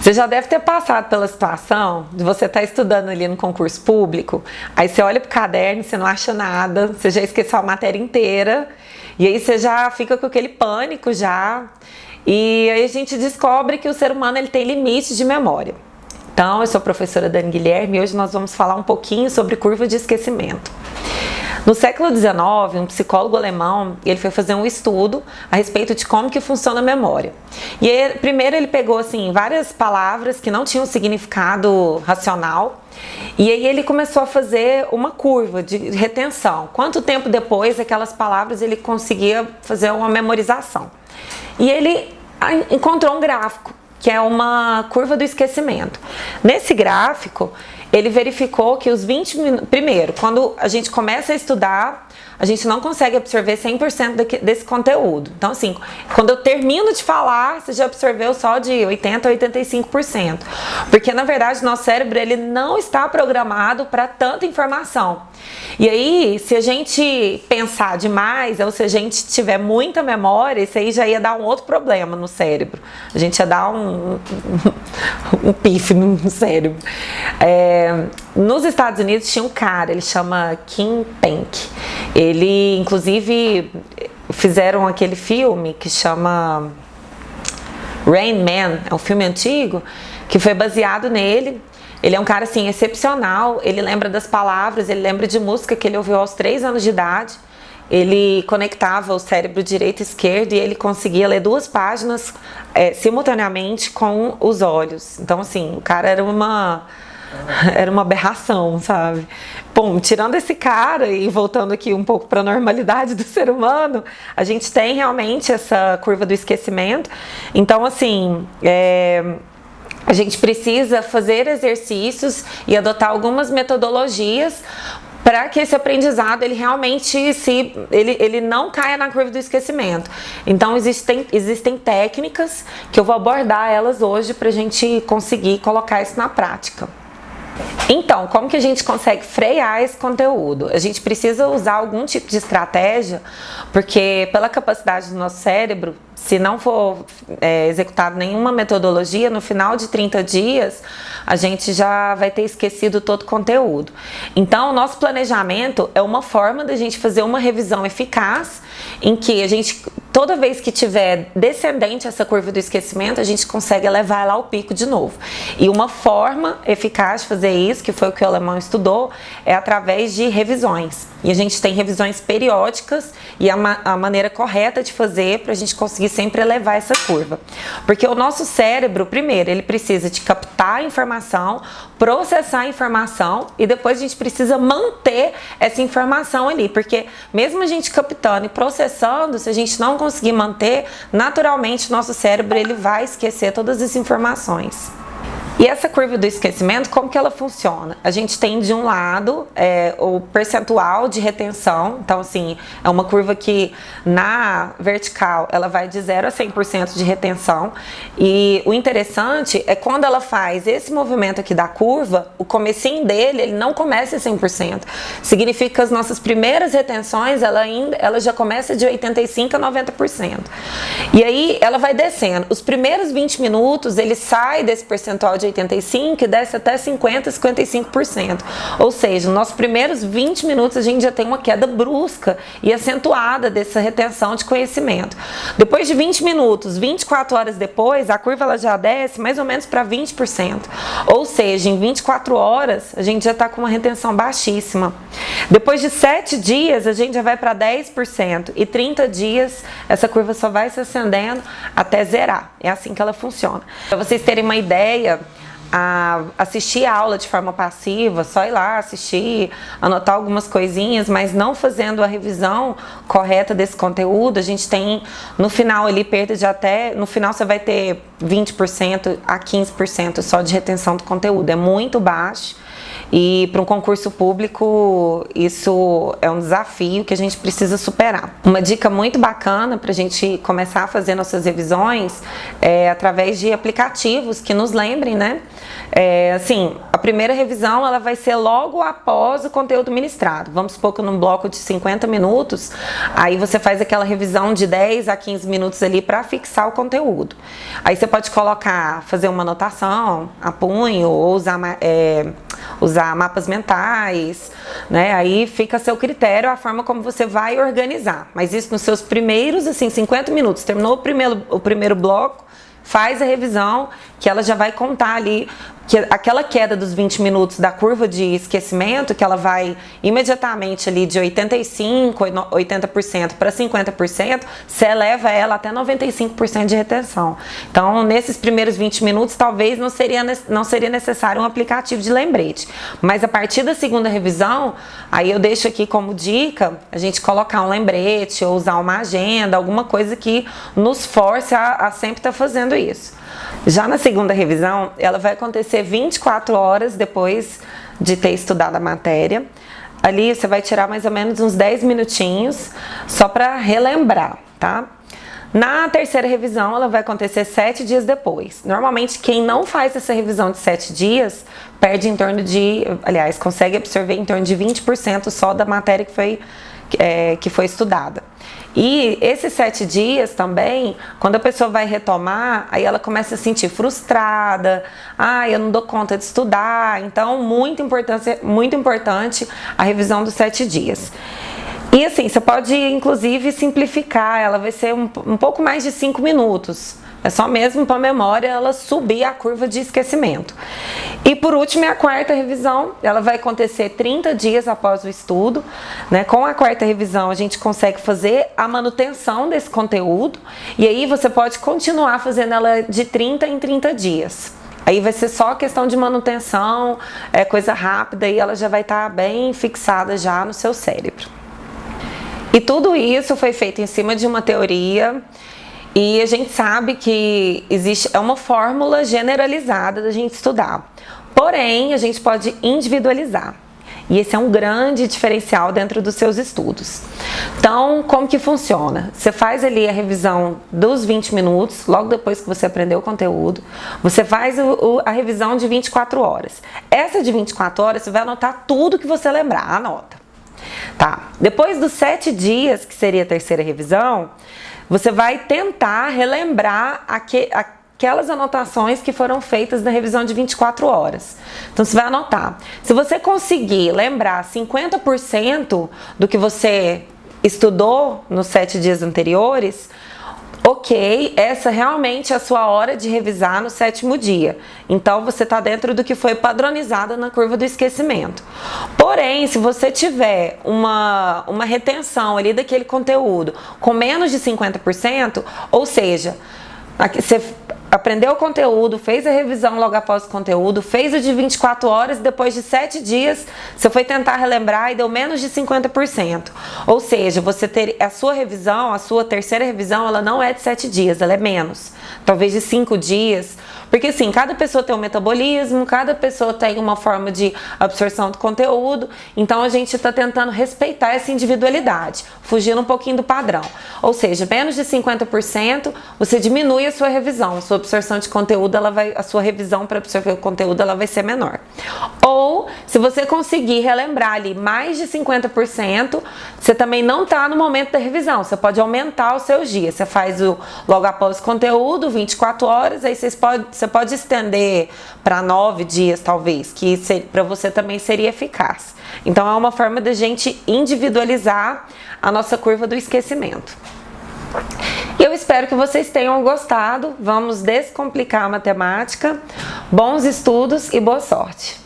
Você já deve ter passado pela situação de você estar estudando ali no concurso público, aí você olha pro caderno, você não acha nada, você já esqueceu a matéria inteira, e aí você já fica com aquele pânico já, e aí a gente descobre que o ser humano ele tem limite de memória. Então, eu sou a professora Dani Guilherme e hoje nós vamos falar um pouquinho sobre curva de esquecimento. No século XIX, um psicólogo alemão, ele foi fazer um estudo a respeito de como que funciona a memória. E aí, primeiro ele pegou assim, várias palavras que não tinham significado racional, e aí ele começou a fazer uma curva de retenção. Quanto tempo depois aquelas palavras ele conseguia fazer uma memorização. E ele encontrou um gráfico, que é uma curva do esquecimento. Nesse gráfico, ele verificou que os 20 minutos... Primeiro, quando a gente começa a estudar, a gente não consegue absorver 100% desse conteúdo. Então, assim, quando eu termino de falar, você já absorveu só de 80% a 85%. Porque, na verdade, nosso cérebro ele não está programado para tanta informação. E aí, se a gente pensar demais, ou se a gente tiver muita memória, isso aí já ia dar um outro problema no cérebro. A gente ia dar um pife no cérebro. Nos Estados Unidos tinha um cara, ele chama Kim Penk. Ele, inclusive, fizeram aquele filme que chama Rain Man, é um filme antigo, que foi baseado nele. Ele é um cara, assim, excepcional, ele lembra das palavras, ele lembra de música que ele ouviu aos 3 anos de idade. Ele conectava o cérebro direito e esquerdo e ele conseguia ler 2 páginas simultaneamente com os olhos. Então, assim, o cara era uma aberração, sabe? Bom, tirando esse cara e voltando aqui um pouco para a normalidade do ser humano, a gente tem realmente essa curva do esquecimento. Então, assim, a gente precisa fazer exercícios e adotar algumas metodologias para que esse aprendizado ele realmente ele não caia na curva do esquecimento. Então existem técnicas que eu vou abordar elas hoje para a gente conseguir colocar isso na prática. Então, como que a gente consegue frear esse conteúdo? A gente precisa usar algum tipo de estratégia, porque pela capacidade do nosso cérebro, se não for executada nenhuma metodologia, no final de 30 dias, a gente já vai ter esquecido todo o conteúdo. Então, o nosso planejamento é uma forma da gente fazer uma revisão eficaz, em que a gente, toda vez que tiver descendente essa curva do esquecimento, a gente consegue levar ela ao pico de novo. E uma forma eficaz de fazer isso, que foi o que o alemão estudou, é através de revisões. E a gente tem revisões periódicas e a maneira correta de fazer para a gente conseguir sempre elevar essa curva. Porque o nosso cérebro, primeiro, ele precisa de captar a informação, processar a informação e depois a gente precisa manter essa informação ali. Porque mesmo a gente captando e processando, se a gente não conseguir manter, naturalmente o nosso cérebro ele vai esquecer todas as informações. E essa curva do esquecimento, como que ela funciona? A gente tem de um lado o percentual de retenção, então assim, é uma curva que na vertical ela vai de 0 a 100% de retenção, e o interessante é quando ela faz esse movimento aqui da curva, o comecinho dele, ele não começa em 100%, significa que as nossas primeiras retenções, ela já começa de 85% a 90%, e aí ela vai descendo, os primeiros 20 minutos ele sai desse percentual de 85% e desce até 50%, 55%. Ou seja, nos nossos primeiros 20 minutos a gente já tem uma queda brusca e acentuada dessa retenção de conhecimento. Depois de 20 minutos, 24 horas depois, a curva ela já desce mais ou menos para 20%. Ou seja, em 24 horas a gente já está com uma retenção baixíssima. Depois de 7 dias a gente já vai para 10% e 30 dias essa curva só vai se acendendo até zerar. É assim que ela funciona. Para vocês terem uma ideia, assistir a aula de forma passiva, só ir lá assistir, anotar algumas coisinhas, mas não fazendo a revisão correta desse conteúdo, a gente tem no final ali perda de no final você vai ter 20% a 15% só de retenção do conteúdo, é muito baixo. E para um concurso público, isso é um desafio que a gente precisa superar. Uma dica muito bacana para a gente começar a fazer nossas revisões é através de aplicativos que nos lembrem, né? Assim, a primeira revisão ela vai ser logo após o conteúdo ministrado. Vamos supor que num bloco de 50 minutos, aí você faz aquela revisão de 10 a 15 minutos ali para fixar o conteúdo. Aí você pode colocar, fazer uma anotação a punho ou usar mapas mentais, né? Aí fica a seu critério a forma como você vai organizar. Mas isso nos seus primeiros, assim, 50 minutos. Terminou o primeiro bloco, faz a revisão, que ela já vai contar ali, que aquela queda dos 20 minutos da curva de esquecimento, que ela vai imediatamente ali de 85%, 80% para 50%, você eleva ela até 95% de retenção. Então, nesses primeiros 20 minutos, talvez não seria necessário um aplicativo de lembrete. Mas a partir da segunda revisão, aí eu deixo aqui como dica, a gente colocar um lembrete ou usar uma agenda, alguma coisa que nos force a sempre estar fazendo isso. Já na segunda revisão, ela vai acontecer 24 horas depois de ter estudado a matéria. Ali você vai tirar mais ou menos uns 10 minutinhos só para relembrar, tá? Na terceira revisão, ela vai acontecer 7 dias depois. Normalmente, quem não faz essa revisão de 7 dias, perde em torno de, aliás, consegue absorver em torno de 20% só da matéria que foi estudada. E esses 7 dias também, quando a pessoa vai retomar, aí ela começa a se sentir frustrada, eu não dou conta de estudar. Então, muito importante a revisão dos 7 dias. E assim, você pode inclusive simplificar, ela vai ser um pouco mais de 5 minutos. É só mesmo para a memória ela subir a curva de esquecimento. E por último, a quarta revisão, ela vai acontecer 30 dias após o estudo, né? Com a quarta revisão, a gente consegue fazer a manutenção desse conteúdo e aí você pode continuar fazendo ela de 30 em 30 dias. Aí vai ser só questão de manutenção, coisa rápida e ela já vai estar bem fixada já no seu cérebro. E tudo isso foi feito em cima de uma teoria. E a gente sabe que é uma fórmula generalizada da gente estudar. Porém, a gente pode individualizar. E esse é um grande diferencial dentro dos seus estudos. Então, como que funciona? Você faz ali a revisão dos 20 minutos, logo depois que você aprendeu o conteúdo. Você faz a revisão de 24 horas. Essa de 24 horas, você vai anotar tudo que você lembrar. Anota. Tá. Depois dos 7 dias, que seria a terceira revisão, você vai tentar relembrar aquelas anotações que foram feitas na revisão de 24 horas. Então, você vai anotar. Se você conseguir lembrar 50% do que você estudou nos 7 dias anteriores, ok, essa realmente é a sua hora de revisar no 7º dia. Então, você está dentro do que foi padronizado na curva do esquecimento. Porém, se você tiver uma retenção ali daquele conteúdo com menos de 50%, ou seja, você aprendeu o conteúdo, fez a revisão logo após o conteúdo, fez o de 24 horas, depois de 7 dias, você foi tentar relembrar e deu menos de 50%. Ou seja, a sua revisão, a sua terceira revisão, ela não é de 7 dias, ela é menos. Talvez de 5 dias. Porque assim, cada pessoa tem um metabolismo, cada pessoa tem uma forma de absorção do conteúdo, então a gente está tentando respeitar essa individualidade, fugindo um pouquinho do padrão. Ou seja, menos de 50%, você diminui a sua revisão, a sua absorção de conteúdo, a sua revisão para absorver o conteúdo, ela vai ser menor. Ou, se você conseguir relembrar ali mais de 50%, você também não está no momento da revisão, você pode aumentar os seus dias. Você faz logo após o conteúdo, 24 horas, aí você pode estender para 9 dias, talvez, que para você também seria eficaz. Então, é uma forma da gente individualizar a nossa curva do esquecimento. Eu espero que vocês tenham gostado. Vamos descomplicar a matemática. Bons estudos e boa sorte!